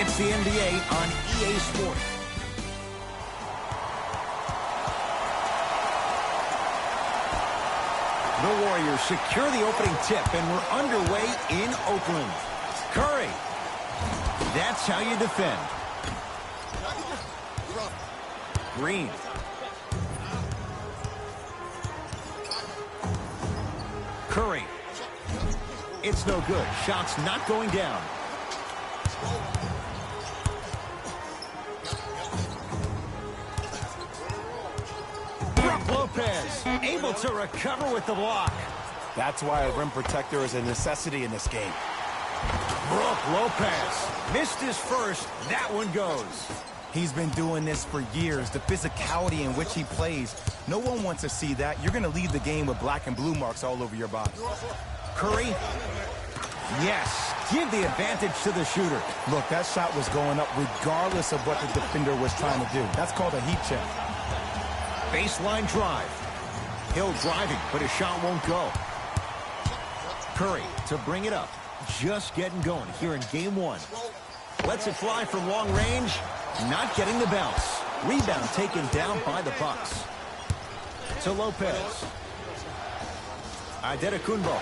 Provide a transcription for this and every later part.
It's the NBA on EA Sports. The Warriors secure the opening tip, and we're underway in Oakland. Curry. That's how you defend. Green. Curry. It's no good. Shot's not going down. Brook Lopez able to recover with the block. That's why a rim protector is a necessity in this game. Brook Lopez missed his first. That one goes. He's been doing this for years. The physicality in which he plays, no one wants to see that. You're going to leave the game with black and blue marks all over your body. Curry. Yes. Give the advantage to the shooter. Look, that shot was going up regardless of what the defender was trying to do. That's called a heat check. Baseline drive. Hill driving, but his shot won't go. Curry to bring it up. Just getting going here in game one. Lets it fly from long range. Not getting the bounce. Rebound taken down by the Bucks. To Lopez. Antetokounmpo.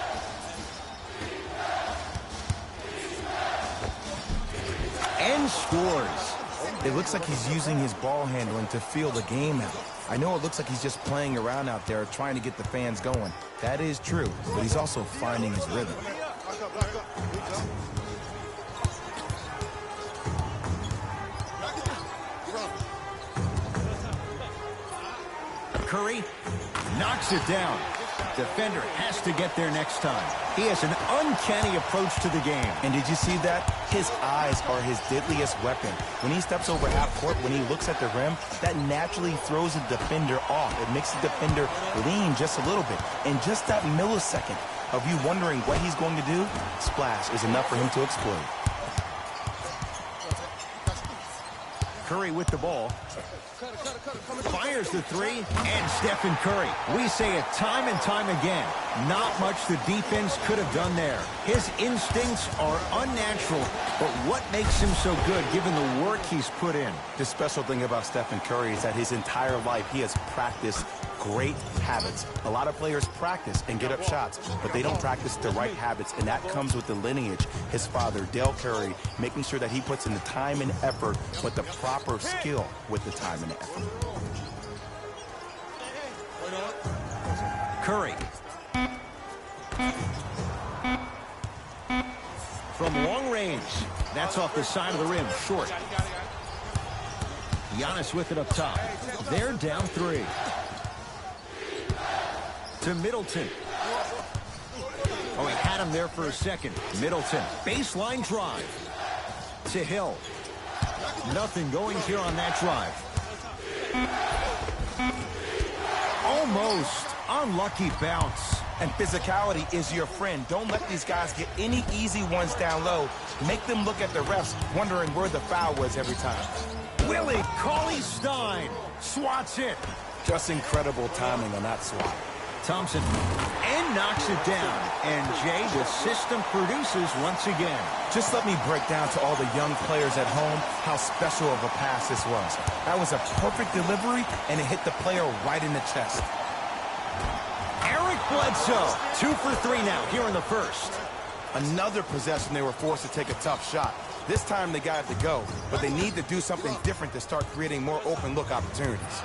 And scores. It looks like he's using his ball handling to feel the game out. I know it looks like he's just playing around out there trying to get the fans going. That is true, but he's also finding his rhythm. Curry knocks it down. Defender has to get there next time. He has an uncanny approach to the game. And did you see that? His eyes are his deadliest weapon. When he steps over half court, when he looks at the rim, that naturally throws the defender off. It makes the defender lean just a little bit. And just that millisecond of you wondering what he's going to do, splash is enough for him to explode. Curry with the ball. Fires the three, and Stephen Curry. We say it time and time again. Not much the defense could have done there. His instincts are unnatural, but what makes him so good given the work he's put in? The special thing about Stephen Curry is that his entire life he has practiced great habits. A lot of players practice and get up shots, but they don't practice the right habits, and that comes with the lineage. His father, Dale Curry, making sure that he puts in the time and effort with the proper skill with the time and effort. Curry. From long range. That's off the side of the rim, short. Giannis with it up top. They're down three. To Middleton. Oh, he had him there for a second. Middleton, baseline drive. To Hill. Nothing going here on that drive. Almost. Unlucky bounce. And physicality is your friend. Don't let these guys get any easy ones down low. Make them look at the refs, wondering where the foul was every time. Willie Cauley-Stein swats it. Just incredible timing on that swat. Thompson and knocks it down. And Jay, the system produces once again. Just let me break down to all the young players at home how special of a pass this was. That was a perfect delivery, and it hit the player right in the chest. Eric Bledsoe, 2 for 3 now here in the first. Another possession they were forced to take a tough shot. This time they got it to go, but they need to do something different to start creating more open look opportunities.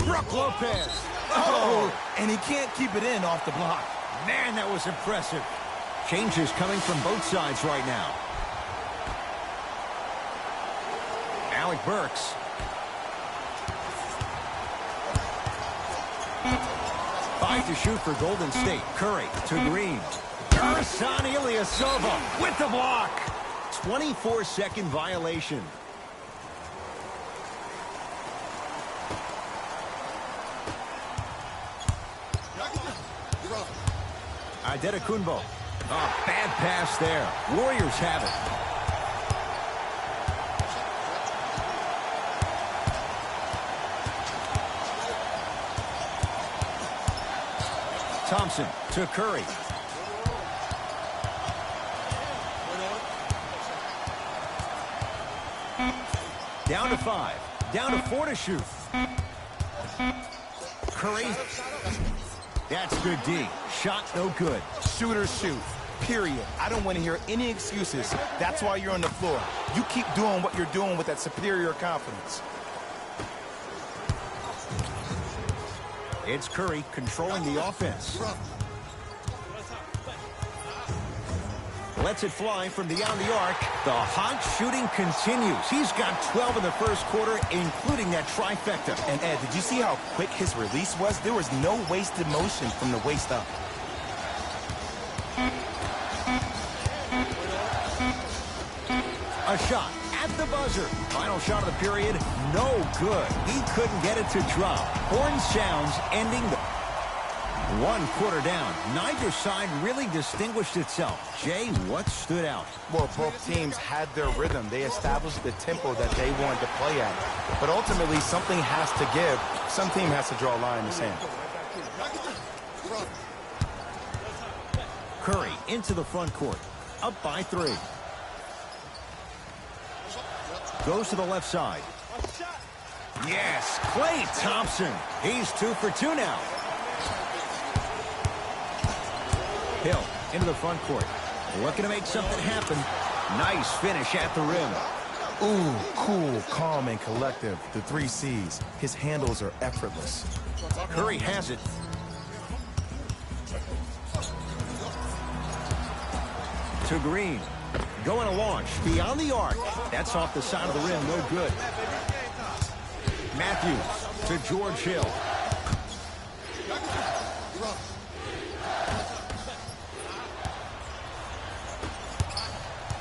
Brook Lopez. Oh, and he can't keep it in off the block. Man, that was impressive. Changes coming from both sides right now. Alec Burks. Five to shoot for Golden State. Curry to Green. Ersan Ilyasova with the block. 24-second violation. Antetokounmpo. Oh, bad pass there. Warriors have it. Thompson to Curry. Down to 5. Down to 4 to shoot. Curry. That's good D. Shot no good. Shooters shoot. Period. I don't want to hear any excuses. That's why you're on the floor. You keep doing what you're doing with that superior confidence. It's Curry controlling the offense. Lets it fly from beyond the arc. The hot shooting continues. He's got 12 in the first quarter, including that trifecta. And Ed, did you see how quick his release was? There was no wasted motion from the waist up. A shot at the buzzer. Final shot of the period, no good. He couldn't get it to drop. Horn sounds ending the 1 quarter down. Neither side really distinguished itself. Jay, what stood out? Well, both teams had their rhythm. They established the tempo that they wanted to play at. But ultimately, something has to give. Some team has to draw a line in the sand. Curry into the front court. Up by 3. Goes to the left side. Yes, Klay Thompson. He's 2 for 2 now. Hill into the front court. Looking to make something happen. Nice finish at the rim. Ooh, cool, calm, and collective. The 3 C's. His handles are effortless. Curry has it. To Green. Going to launch beyond the arc. That's off the side of the rim. No good. Matthews to George Hill.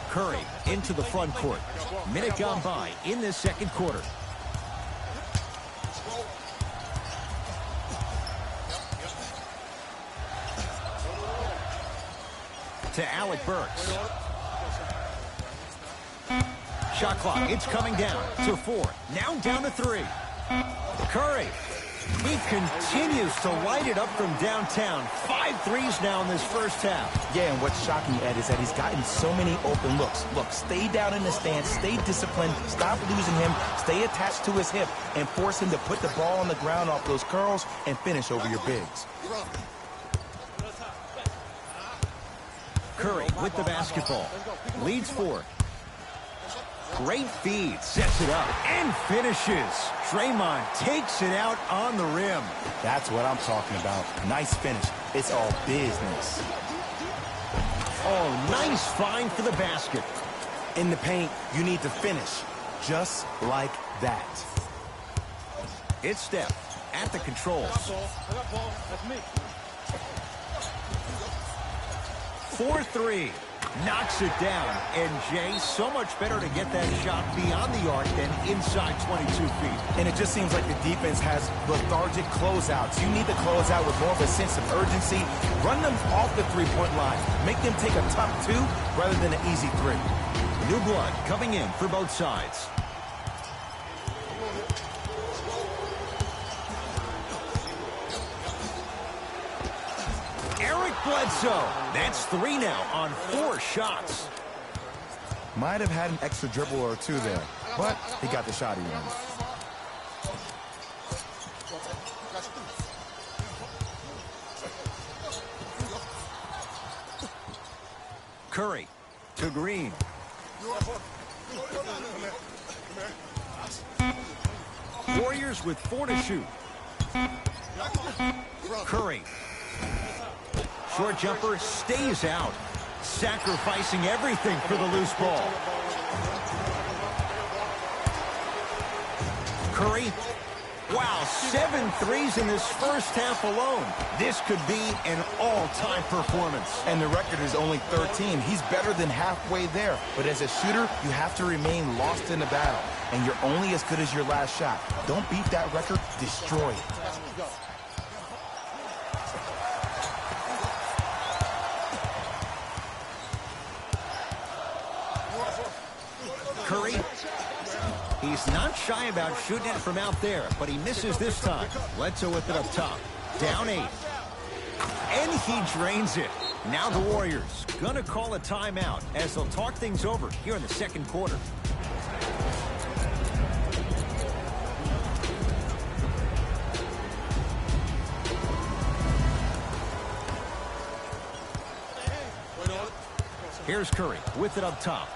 Curry into the front court. Minute gone by in this second quarter. To Alec Burks. Shot clock, it's coming down to 4. Now down to 3. Curry. He continues to light it up from downtown. 5 threes now in this first half. Yeah, and what's shocking, Ed, is that he's gotten so many open looks. Look, stay down in the stance, stay disciplined, stop losing him, stay attached to his hip, and force him to put the ball on the ground off those curls and finish over your bigs. Curry with the basketball. Leads 4. Great feed, sets it up, and finishes. Draymond takes it out on the rim. That's what I'm talking about. Nice finish. It's all business. Oh, nice find for the basket. In the paint, you need to finish. Just like that. It's Steph at the controls. 4-3. Knocks it down. And, Jay, so much better to get that shot beyond the arc than inside 22 feet. And it just seems like the defense has lethargic closeouts. You need to close out with more of a sense of urgency. Run them off the three-point line. Make them take a tough 2 rather than an easy 3. New blood coming in for both sides. Bledsoe. That's 3 now on 4 shots. Might have had an extra dribble or 2 there, but he got the shot he wanted. Curry to Green. Warriors with 4 to shoot. Curry. Short jumper stays out. Sacrificing everything for the loose ball. Curry. Wow, 7 threes in this first half alone. This could be an all-time performance. And the record is only 13. He's better than halfway there. But as a shooter, you have to remain lost in the battle. And you're only as good as your last shot. Don't beat that record, destroy it. Curry, he's not shy about shooting it from out there, but he misses this time. Bledsoe with it up top. Down 8. And he drains it. Now the Warriors gonna call a timeout as they'll talk things over here in the second quarter. Here's Curry with it up top.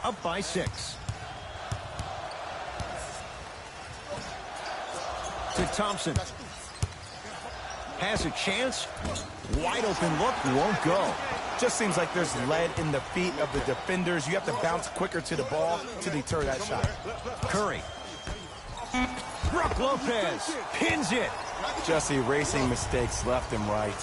Up by 6. To Thompson. Has a chance. Wide open look. Won't go. Just seems like there's lead in the feet of the defenders. You have to bounce quicker to the ball to deter that shot. Curry. Brook Lopez pins it. Just erasing mistakes left and right.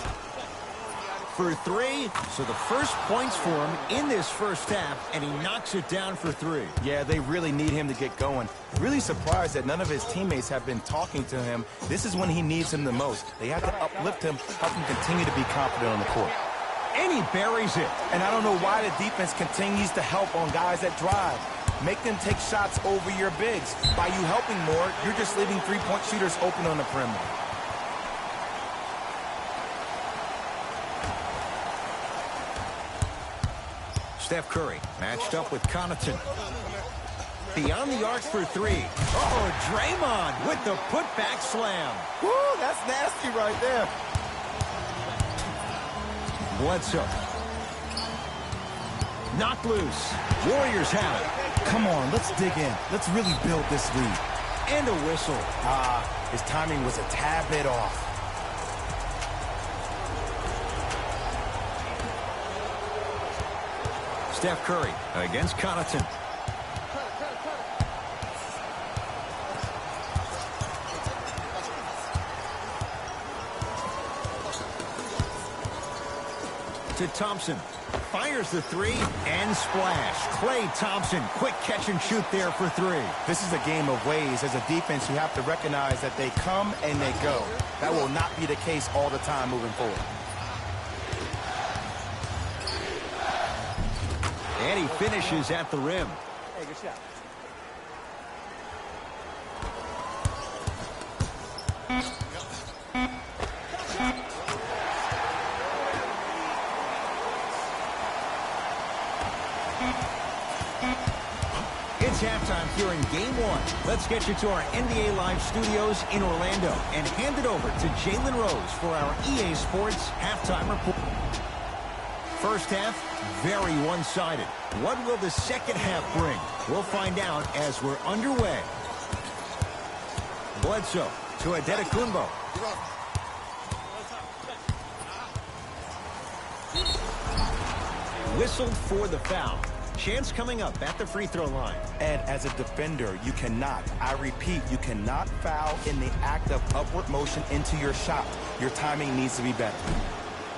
For 3, so the first points for him in this first half, and he knocks it down for 3. Yeah, they really need him to get going. Really surprised that none of his teammates have been talking to him. This is when he needs him the most. They have to uplift him, help him continue to be confident on the court. And he buries it. And I don't know why the defense continues to help on guys that drive. Make them take shots over your bigs. By you helping more, you're just leaving three-point shooters open on the perimeter. Steph Curry matched up with Connaughton. Beyond the arc for 3. Oh, Draymond with the putback slam. Woo, that's nasty right there. Bledsoe. Knocked loose. Warriors have it. Come on, let's dig in. Let's really build this lead. And a whistle. His timing was a tad bit off. Steph Curry against Connaughton. To Thompson. Fires the 3 and splash. Klay Thompson, quick catch and shoot there for 3. This is a game of ways. As a defense, you have to recognize that they come and they go. That will not be the case all the time moving forward. And he finishes at the rim. Hey, good shot. It's halftime here in Game 1. Let's get you to our NBA Live studios in Orlando and hand it over to Jalen Rose for our EA Sports halftime report. First half, very one-sided. What will the second half bring? We'll find out as we're underway. Bledsoe to Adetokunbo. Whistled for the foul. Chance coming up at the free throw line. And as a defender, you cannot, I repeat, you cannot foul in the act of upward motion into your shot. Your timing needs to be better.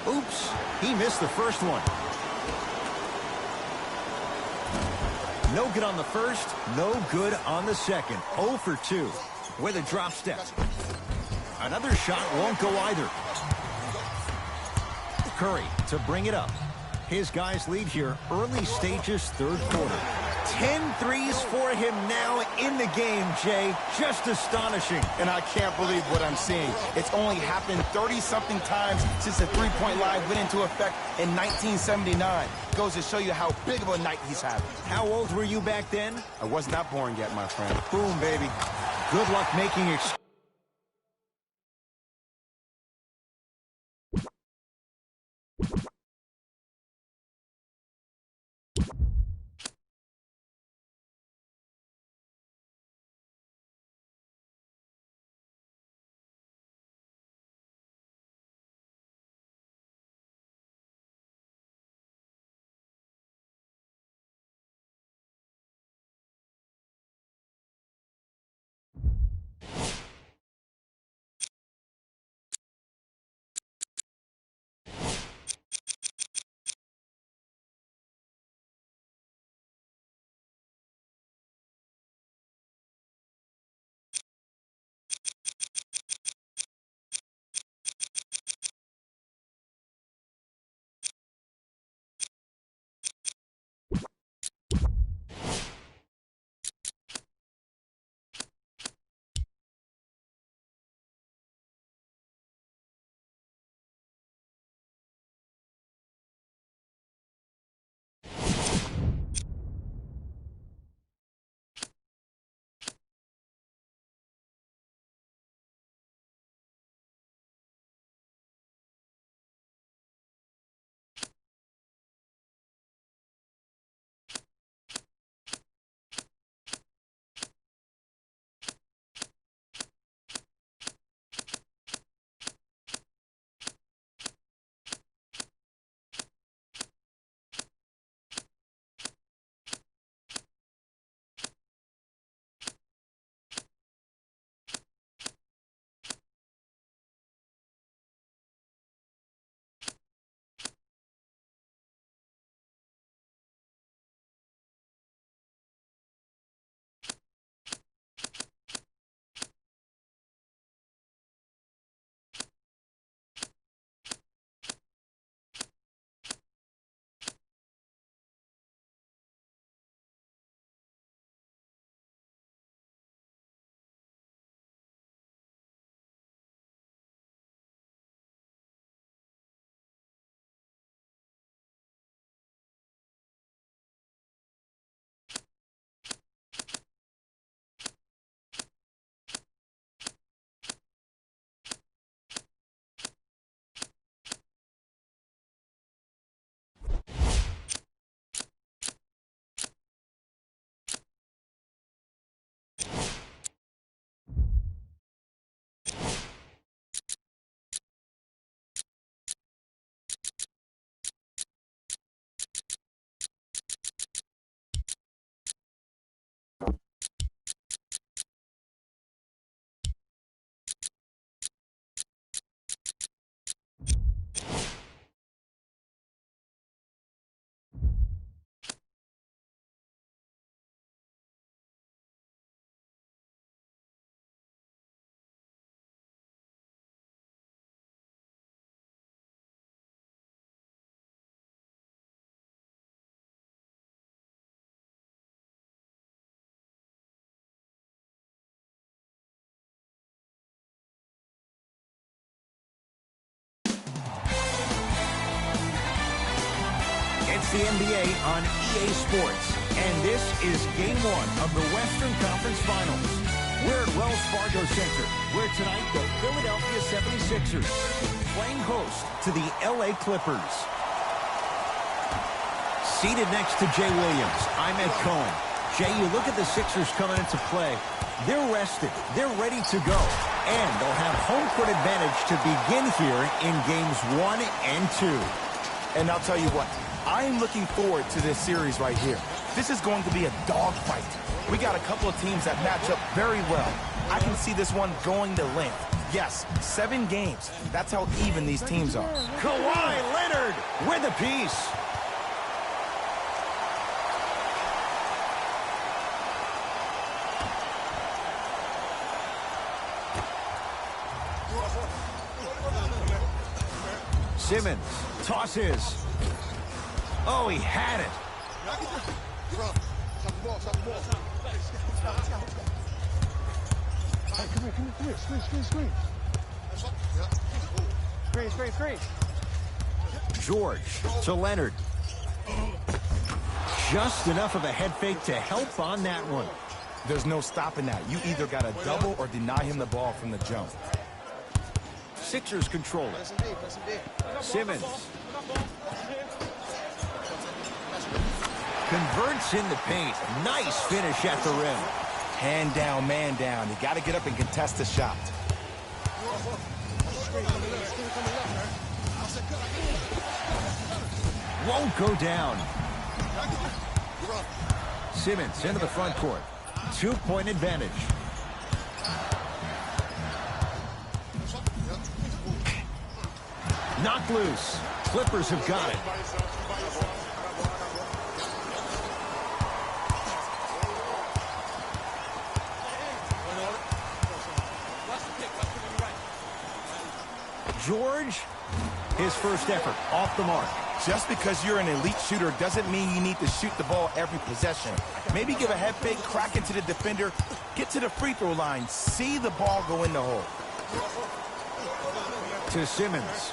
Oops, he missed the first one. No good on the first, no good on the second. 0 for 2 with a drop step. Another shot won't go either. Curry to bring it up. His guys lead here early stages, third quarter. 10 threes for him now in the game, Jay. Just astonishing. And I can't believe what I'm seeing. It's only happened 30-something times since the three-point line went into effect in 1979. Goes to show you how big of a night he's having. How old were you back then? I was not born yet, my friend. Boom, baby. Good luck making the NBA on EA Sports, and this is Game 1 of the Western Conference Finals. We're at Wells Fargo Center, where tonight the Philadelphia 76ers playing host to the LA Clippers. Seated next to Jay Williams, I'm Ed Cohen. Jay, you look at the Sixers coming into play. They're rested. They're ready to go. And they'll have home court advantage to begin here in games 1 and 2. And I'll tell you what, I'm looking forward to this series right here. This is going to be a dogfight. We got a couple of teams that match up very well. I can see this one going to length. Yes, 7 games. That's how even these teams are. Kawhi Leonard with a piece. Simmons tosses. Oh, he had it. Hey, come here. Screen. George to Leonard. Just enough of a head fake to help on that one. There's no stopping that. You either got to double or deny him the ball from the jump. Sixers control it. Simmons. Converts in the paint. Nice finish at the rim. Hand down, man down. You got to get up and contest the shot. Won't go down. Simmons into the front court. 2-point advantage. Knocked loose. Clippers have got it. George, his first effort off the mark. Just because you're an elite shooter doesn't mean you need to shoot the ball every possession. Maybe give a head fake, crack into the defender, get to the free throw line, see the ball go in the hole. To Simmons.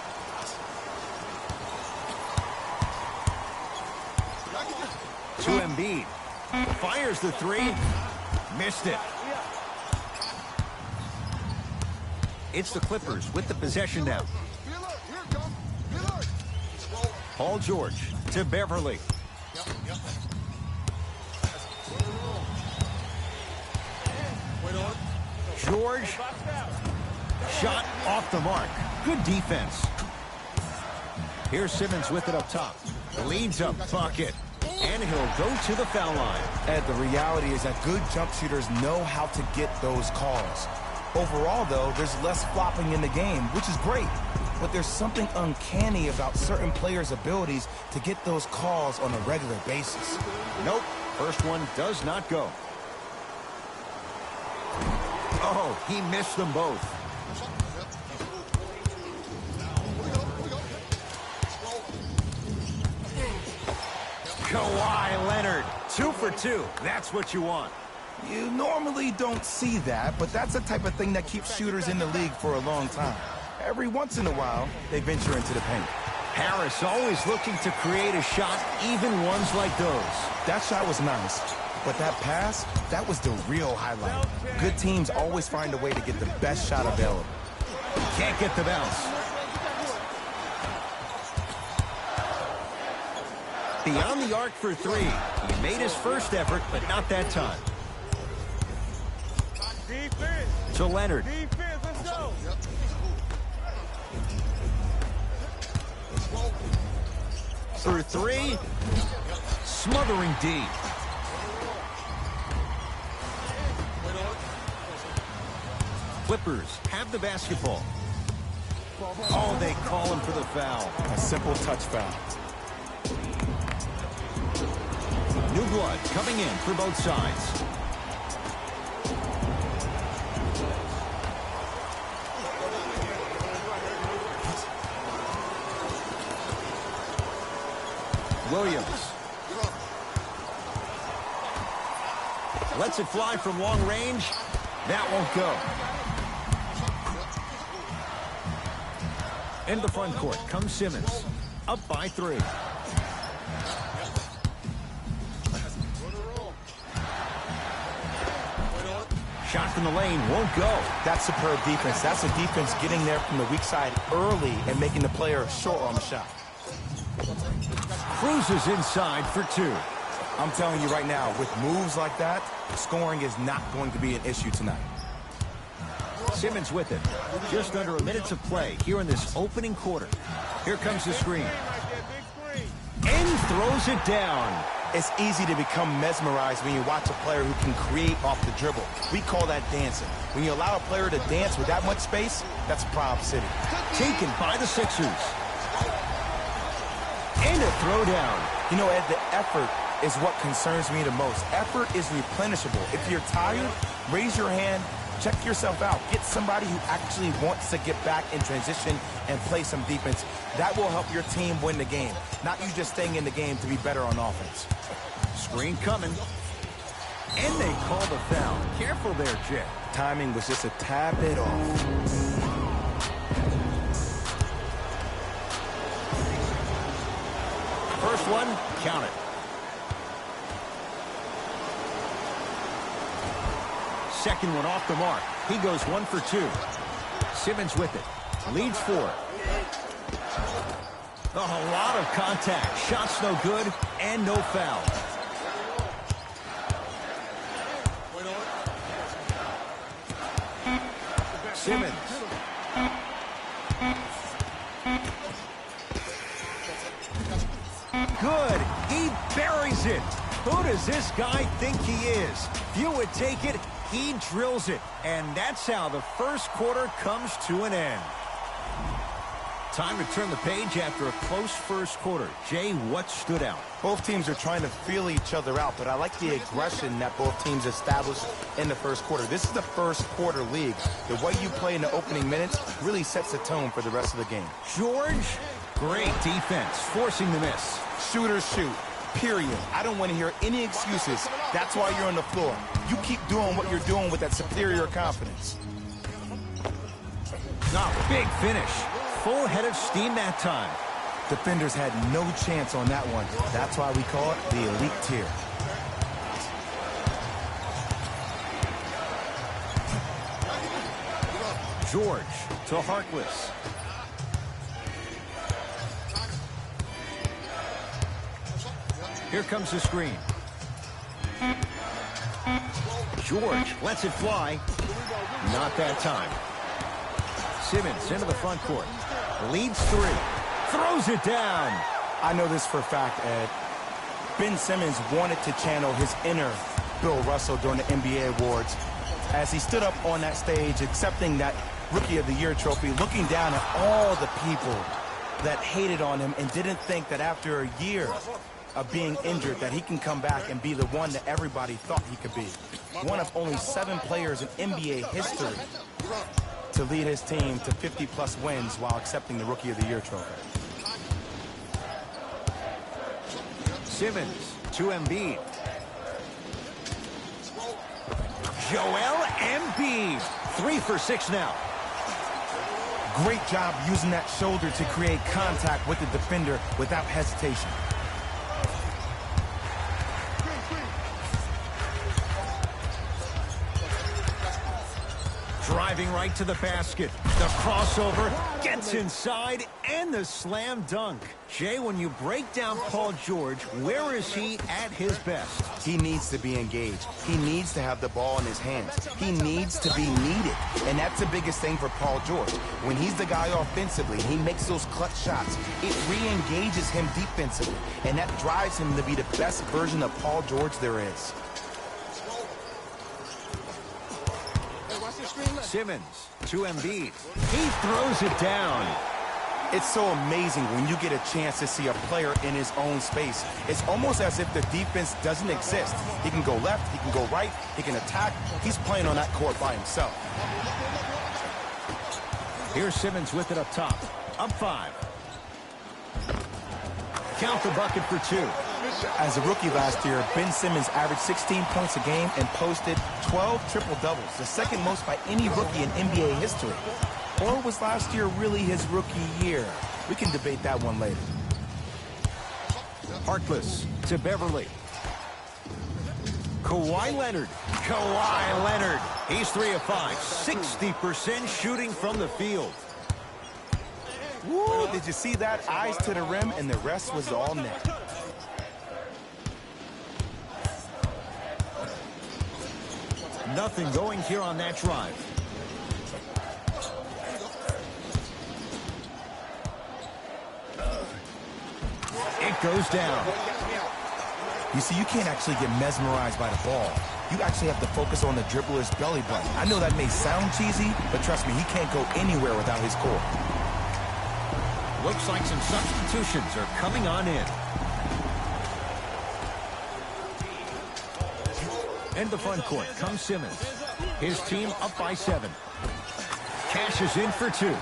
To Embiid. Fires the three. Missed it. It's the Clippers with the possession now. Paul George to Beverly. George. Shot off the mark. Good defense. Here's Simmons with it up top. Leads a bucket. And he'll go to the foul line. Ed, the reality is that good jump shooters know how to get those calls. Overall, though, there's less flopping in the game, which is great. But there's something uncanny about certain players' abilities to get those calls on a regular basis. Nope. First one does not go. Oh, he missed them both. Kawhi Leonard, 2 for 2. That's what you want. You normally don't see that, but that's the type of thing that keeps shooters in the league for a long time. Every once in a while, they venture into the paint. Harris always looking to create a shot, even ones like those. That shot was nice, but that pass, that was the real highlight. Good teams always find a way to get the best shot available. Can't get the bounce. Beyond the arc for 3. He made his first effort, but not that time. To Leonard. For 3. Smothering D. Clippers have the basketball. Oh, they call him for the foul. A simple touch foul. New blood coming in for both sides. Williams. Lets it fly from long range. That won't go. Into the front court comes Simmons. Up by 3. shot from the lane won't go. That's superb defense. That's a defense getting there from the weak side early and making the player short on the shot. Cruises inside for two. I'm telling you right now, with moves like that, scoring is not going to be an issue tonight. Simmons with it. Just under a minute to play here in this opening quarter. Here comes the screen. And throws it down. It's easy to become mesmerized when you watch a player who can create off the dribble. We call that dancing. When you allow a player to dance with that much space, that's Prob City. Taken by the Sixers. And a throwdown. You know, Ed, the effort is what concerns me the most. Effort is replenishable. If you're tired, raise your hand, check yourself out. Get somebody who actually wants to get back in transition and play some defense. That will help your team win the game, not you just staying in the game to be better on offense. Screen coming. And they call the foul. Careful there, Jay. Timing was just a tad bit off. First one, count it. Second one off the mark. He goes 1 for 2. Simmons with it. Leads 4. A lot of contact. Shots no good and no foul. Simmons. Good. He buries it. Who does this guy think he is? Few would take it. He drills it. And that's how the first quarter comes to an end. Time to turn the page after a close first quarter. Jay, what stood out? Both teams are trying to feel each other out, but I like the aggression that both teams established in the first quarter. This is the first quarter league. The way you play in the opening minutes really sets the tone for the rest of the game. George, great defense, forcing the miss. Shooters shoot, period. I don't want to hear any excuses. That's why you're on the floor. You keep doing what you're doing with that superior confidence. Big finish. Full head of steam that time. Defenders had no chance on that one. That's why we call it the elite tier. George to Harkless. Here comes the screen. George lets it fly. Not that time. Simmons into the front court. Leads 3. Throws it down. I know this for a fact, Ed. Ben Simmons wanted to channel his inner Bill Russell during the NBA awards as he stood up on that stage accepting that Rookie of the Year trophy, looking down at all the people that hated on him and didn't think that after a year of being injured that he can come back and be the one that everybody thought he could be. One of only 7 players in NBA history to lead his team to 50-plus wins while accepting the Rookie of the Year trophy. Simmons to Embiid. Joel Embiid. 3 for 6 now. Great job using that shoulder to create contact with the defender without hesitation. Driving right to the basket. The crossover gets inside and the slam dunk. Jay, when you break down Paul George, where is he at his best? He needs to be engaged. He needs to have the ball in his hands. He needs to be needed. And that's the biggest thing for Paul George. When he's the guy offensively, he makes those clutch shots. It re-engages him defensively. And that drives him to be the best version of Paul George there is. Simmons to Embiid. He throws it down. It's so amazing when you get a chance to see a player in his own space. It's almost as if the defense doesn't exist. He can go left, he can go right, he can attack. He's playing on that court by himself. Here's Simmons with it up top. Up 5. Count the bucket for 2. As a rookie last year, Ben Simmons averaged 16 points a game and posted 12 triple-doubles, the second most by any rookie in NBA history. Or was last year really his rookie year? We can debate that one later. Harkless to Beverly. Kawhi Leonard. Kawhi Leonard. He's 3 of 5. 60% shooting from the field. Woo, did you see that? Eyes to the rim, and the rest was all net. Nothing going here on that drive. It goes down. You see, you can't actually get mesmerized by the ball. You actually have to focus on the dribbler's belly button. I know that may sound cheesy, but trust me, he can't go anywhere without his core. Looks like some substitutions are coming on in. In the front court comes Simmons. His team up by 7. Cashes in for 2.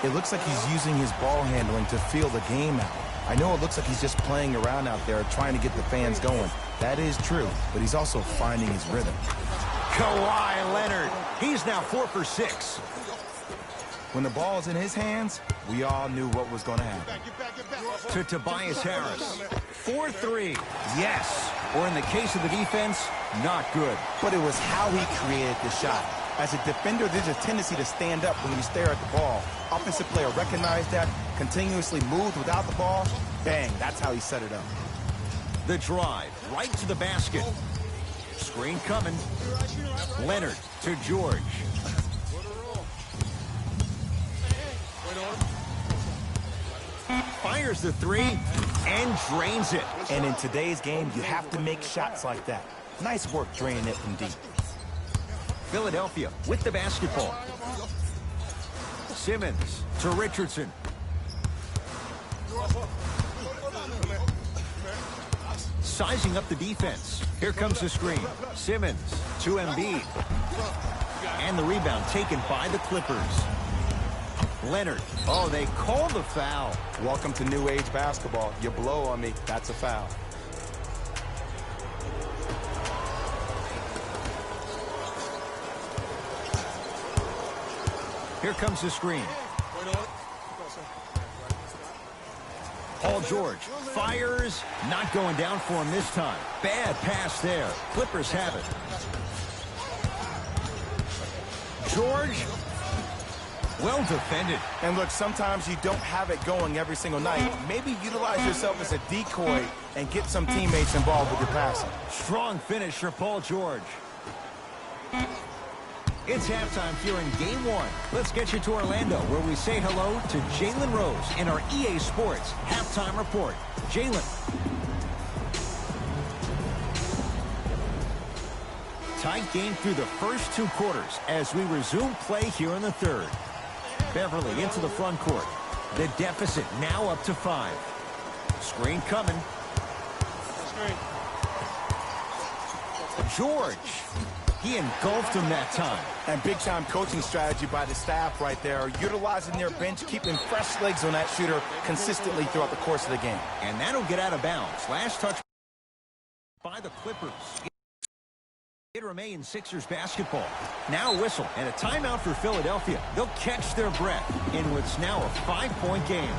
It looks like he's using his ball handling to feel the game out. I know it looks like he's just playing around out there trying to get the fans going. That is true, but he's also finding his rhythm. Kawhi Leonard. He's now 4 for 6. When the ball's in his hands, we all knew what was going to happen. To Tobias Harris. 4-3. Yes. Or in the case of the defense, not good. But it was how he created the shot. As a defender, there's a tendency to stand up when you stare at the ball. Offensive player recognized that, continuously moved without the ball. Bang, that's how he set it up. The drive, right to the basket. Screen coming. Leonard to George. Fires the 3 and drains it. And in today's game, you have to make shots like that. Nice work draining it from deep. Philadelphia with the basketball. Simmons to Richardson. Sizing up the defense. Here comes the screen. Simmons to Embiid. And the rebound taken by the Clippers. Leonard. Oh, they call the foul. Welcome to new age basketball. You blow on me, that's a foul. Here comes the screen. Paul George fires. Not going down for him this time. Bad pass there. Clippers have it. George. Well defended. And look, sometimes you don't have it going every single night. Maybe utilize yourself as a decoy and get some teammates involved with your passing. Strong finish for Paul George. It's halftime here in Game 1. Let's get you to Orlando, where we say hello to Jalen Rose in our EA Sports Halftime Report. Jalen. Tight game through the first 2 quarters as we resume play here in the third. Beverly into the front court. The deficit now up to 5. Screen coming. George. He engulfed him that time. And big-time coaching strategy by the staff right there, utilizing their bench, keeping fresh legs on that shooter consistently throughout the course of the game. And that'll get out of bounds. Last touch by the Clippers. It remains Sixers basketball. Now a whistle and a timeout for Philadelphia. They'll catch their breath in what's now a 5-point game.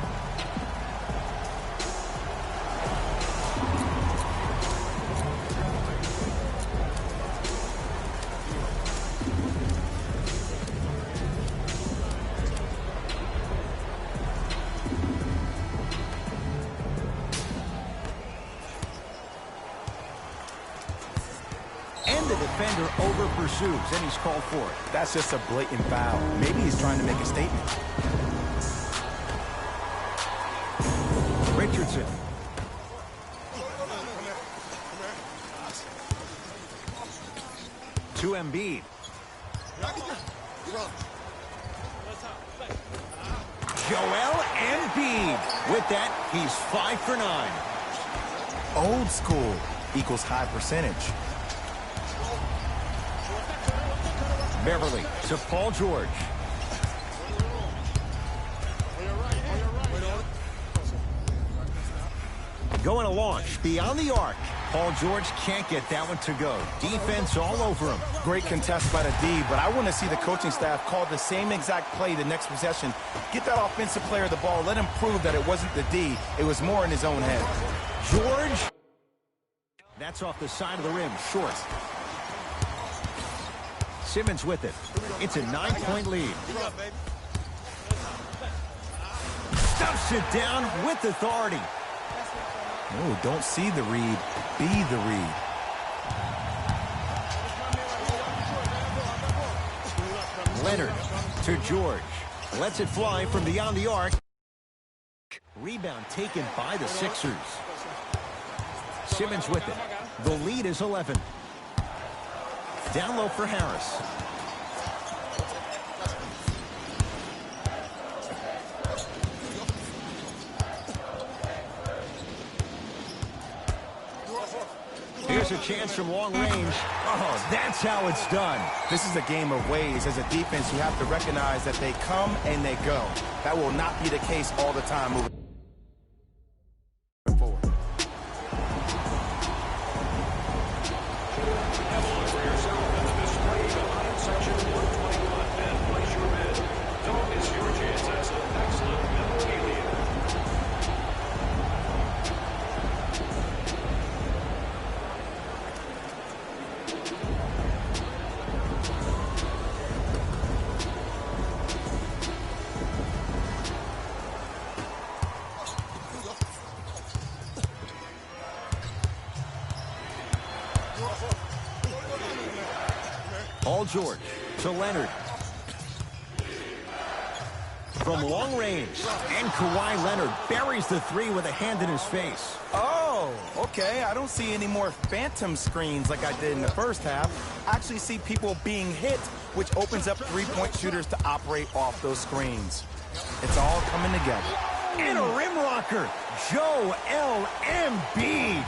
The defender over pursues, and he's called for it. That's just a blatant foul. Maybe he's trying to make a statement. Richardson. To Embiid. Joel Embiid. With that, he's 5 for 9. Old school equals high percentage. Beverly to Paul George. Going to launch beyond the arc. Paul George can't get that one to go. Defense all over him. Great contest by the D, but I want to see the coaching staff call the same exact play the next possession. Get that offensive player the ball. Let him prove that it wasn't the D. It was more in his own head. George. That's off the side of the rim, short. Simmons with it. It's a 9-point lead. Stuffs it down with authority. No, don't see the read. Be the read. Leonard to George. Lets it fly from beyond the arc. Rebound taken by the Sixers. Simmons with it. The lead is 11. Down low for Harris. Here's a chance from long range. Oh, that's how it's done. This is a game of ways. As a defense, you have to recognize that they come and they go. That will not be the case all the time moving forward. Paul George to Leonard. From long range, and Kawhi Leonard buries the three with a hand in his face. Oh, okay. I don't see any more phantom screens like I did in the first half. I actually see people being hit, which opens up three-point shooters to operate off those screens. It's all coming together. And a rim rocker, Joel Embiid.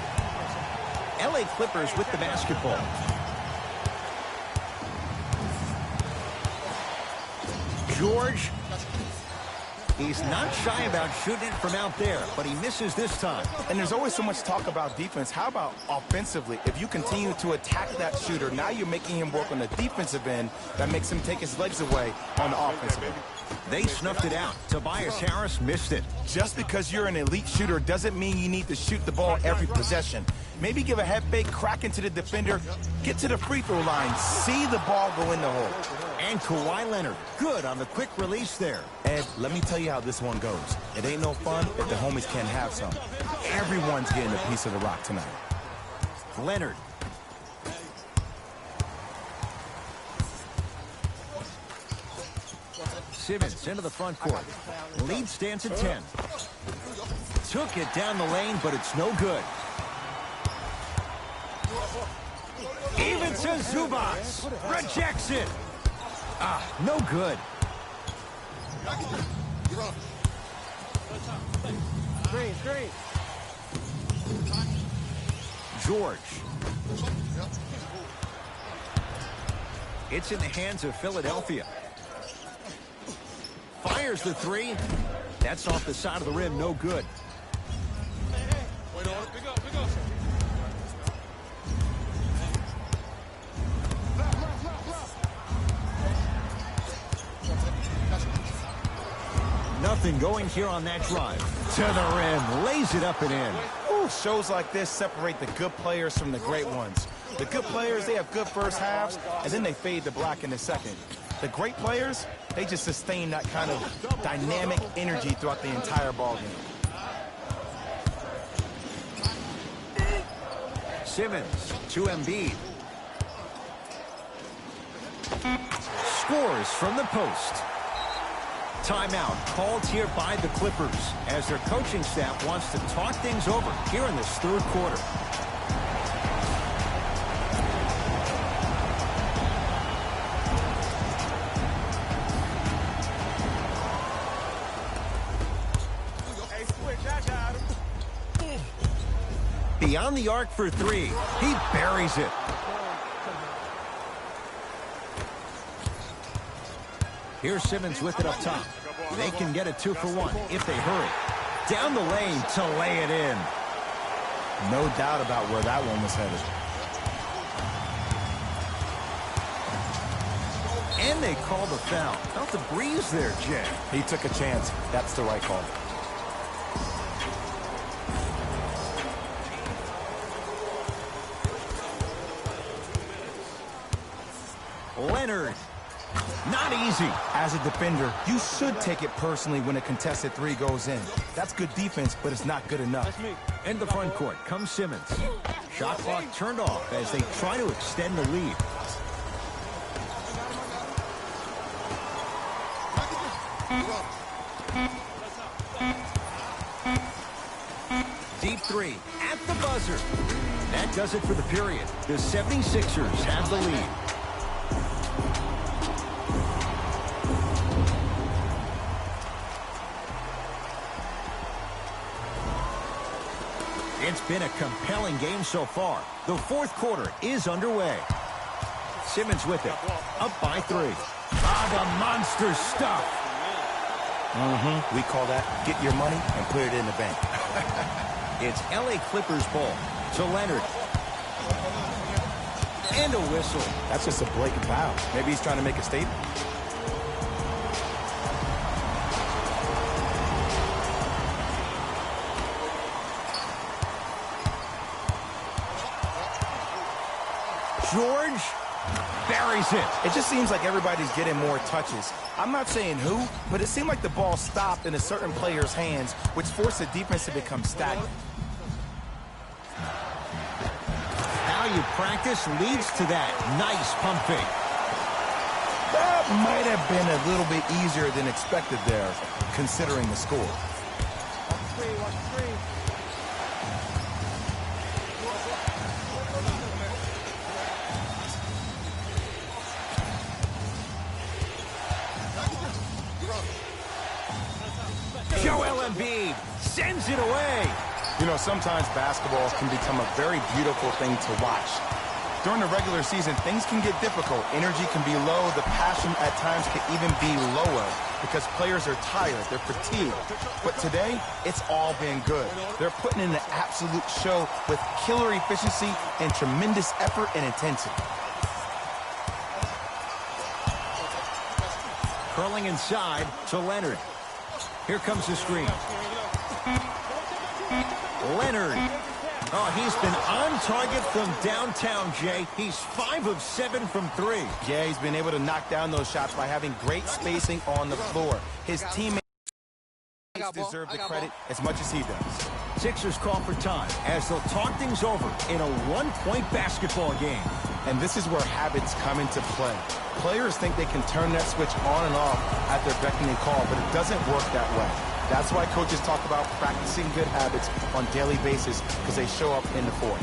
LA Clippers with the basketball. George, he's not shy about shooting it from out there, but he misses this time. And there's always so much talk about defense. How about offensively? If you continue to attack that shooter, now you're making him work on the defensive end. That makes him take his legs away on the offensive end. They snuffed it out. Tobias Harris missed it. Just because you're an elite shooter doesn't mean you need to shoot the ball every possession. Maybe give a head fake, crack into the defender, get to the free throw line, see the ball go in the hole. And Kawhi Leonard, good on the quick release there. Ed, let me tell you how this one goes. It ain't no fun if the homies can't have some. Everyone's getting a piece of the rock tonight. Leonard. Simmons into the front court. Lead stands at 10. Took it down the lane, but it's no good. Even to Zubats. Rejects it. No good. Screen. George. It's in the hands of Philadelphia. Fires the three. That's off the side of the rim, no good. Nothing going here on that drive. To the rim, lays it up and in. Ooh, shows like this separate the good players from the great ones. The good players, they have good first halves, and then they fade to black in the second. The great players, they just sustain that kind of dynamic energy throughout the entire ballgame. Simmons to Embiid. Scores from the post. Timeout called here by the Clippers as their coaching staff wants to talk things over here in this third quarter. Beyond the arc for three. He buries it. Here's Simmons with it up top. They can get a 2 for 1 if they hurry. Down the lane to lay it in. No doubt about where that one was headed. And they call the foul. Felt the breeze there, Jay. He took a chance. That's the right call. Leonard. Not easy. As a defender, you should take it personally when a contested three goes in. That's good defense, but it's not good enough. In the front court comes Simmons. Shot clock turned off as they try to extend the lead. Deep three at the buzzer. That does it for the period. The 76ers have the lead. It's been a compelling game so far. The fourth quarter is underway. Simmons with it. Up by 3. Ah, the monster stuff. We call that get your money and put it in the bank. It's LA Clippers ball to Leonard. And a whistle. That's just a blatant foul. Maybe he's trying to make a statement. George buries it. It just seems like everybody's getting more touches. I'm not saying who, but it seemed like the ball stopped in a certain player's hands, which forced the defense to become stagnant. How you practice leads to that. Nice pump fake. That might have been a little bit easier than expected there, considering the score. Watch the screen. Joel Embiid sends it away. You know, sometimes basketball can become a very beautiful thing to watch. During the regular season, things can get difficult. Energy can be low. The passion at times can even be lower because players are tired. They're fatigued. But today, it's all been good. They're putting in an absolute show with killer efficiency and tremendous effort and intensity. Curling inside to Leonard. Here comes the screen. Leonard. Oh, he's been on target from downtown, Jay. He's 5 of 7 from 3. Yeah, he's been able to knock down those shots by having great spacing on the floor. His teammates deserve the credit as much as he does. Sixers call for time as they'll talk things over in a one-point basketball game. And this is where habits come into play. Players think they can turn that switch on and off at their beckoning call, but it doesn't work that way. That's why coaches talk about practicing good habits on a daily basis because they show up in the fourth.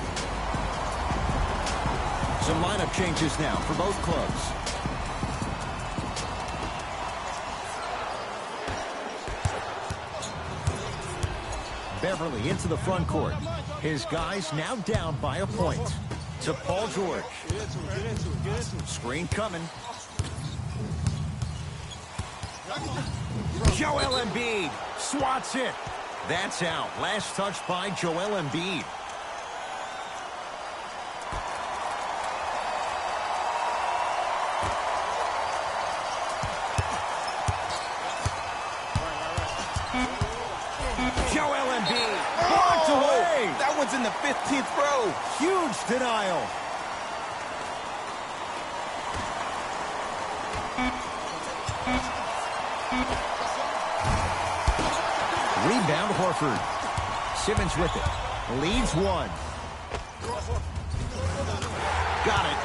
Some lineup changes now for both clubs. Beverly into the front court. His guys now down by a point. To Paul George. Screen coming. Joel Embiid swats it. That's out. Last touch by Joel Embiid. Joel Embiid blocked away. That one's in the 15th row. Huge denial. Rebound Horford. Simmons with it. Leads 1. Got it.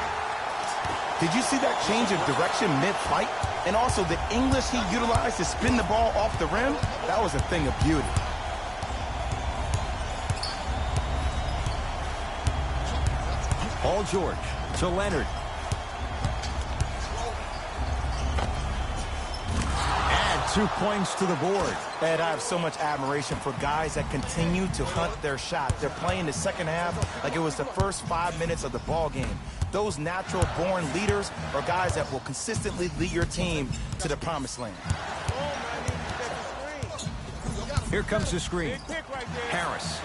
Did you see that change of direction mid-fight? And also the English he utilized to spin the ball off the rim? That was a thing of beauty. Paul George to Leonard. Add 2 points to the board. Ed, I have so much admiration for guys that continue to hunt their shot. They're playing the second half like it was the first 5 minutes of the ball game. Those natural-born leaders are guys that will consistently lead your team to the promised land. Here comes the screen. Harris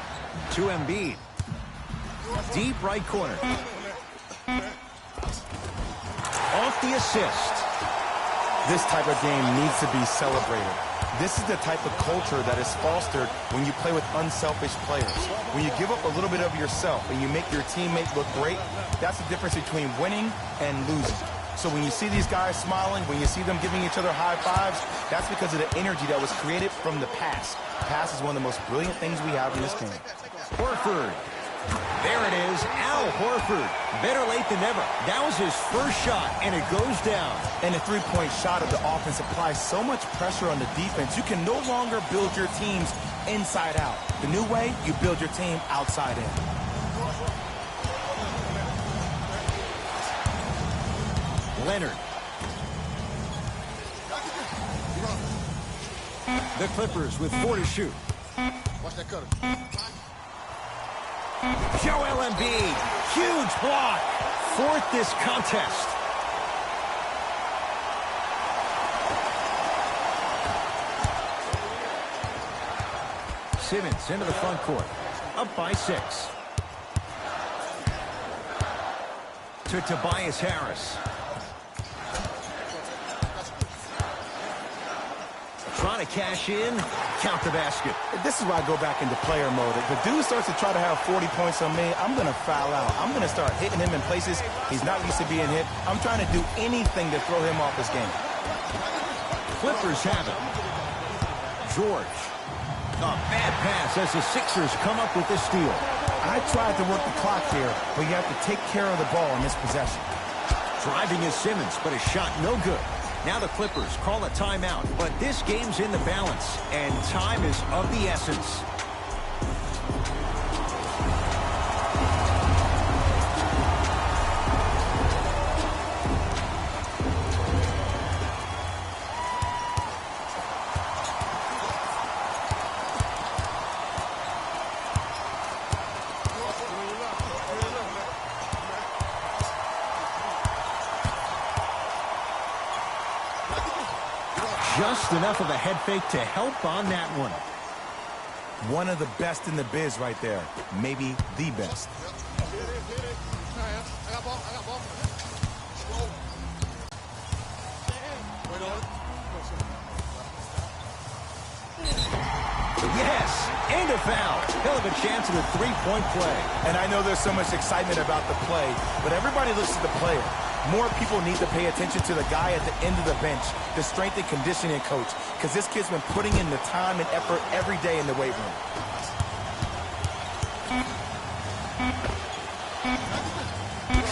to Embiid. Deep right corner. Off the assist. This type of game needs to be celebrated. This is the type of culture that is fostered when you play with unselfish players. When you give up a little bit of yourself and you make your teammate look great, that's the difference between winning and losing. So when you see these guys smiling, when you see them giving each other high fives, that's because of the energy that was created from the pass. Pass is one of the most brilliant things we have in this game. Horford. There it is, Al Horford. Better late than never. That was his first shot, and it goes down. And the three-point shot of the offense applies so much pressure on the defense, you can no longer build your teams inside out. The new way, you build your team outside in. Leonard. The Clippers with 4 to shoot. Watch that cutter. Joel Embiid, huge block. 4th this contest. Simmons into the front court, up by 6. To Tobias Harris. Trying to cash in, count the basket. This is why I go back into player mode. If the dude starts to try to have 40 points on me, I'm going to foul out. I'm going to start hitting him in places he's not used to being hit. I'm trying to do anything to throw him off his game. Clippers have it. George. A bad pass as the Sixers come up with this steal. I tried to work the clock here, but you have to take care of the ball in this possession. Driving is Simmons, but his shot no good. Now the Clippers call a timeout, but this game's in the balance, and time is of the essence. Just enough of a head fake to help on that one. One of the best in the biz right there. Maybe the best. Yes, and a foul. Hell of a chance at a three-point play. And I know there's so much excitement about the play, but everybody looks at the player. More people need to pay attention to the guy at the end of the bench, the strength and conditioning coach, because this kid's been putting in the time and effort every day in the weight room.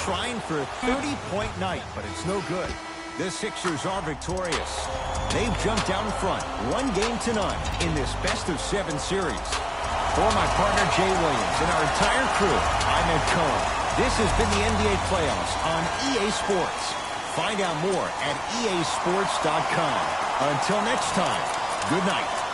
Trying for a 30-point night, but it's no good. The Sixers are victorious. They've jumped out in front, 1-0 in this best-of-7 series. For my partner, Jay Williams, and our entire crew, I'm Ed Cohen. This has been the NBA playoffs on EA Sports. Find out more at easports.com. Until next time, good night.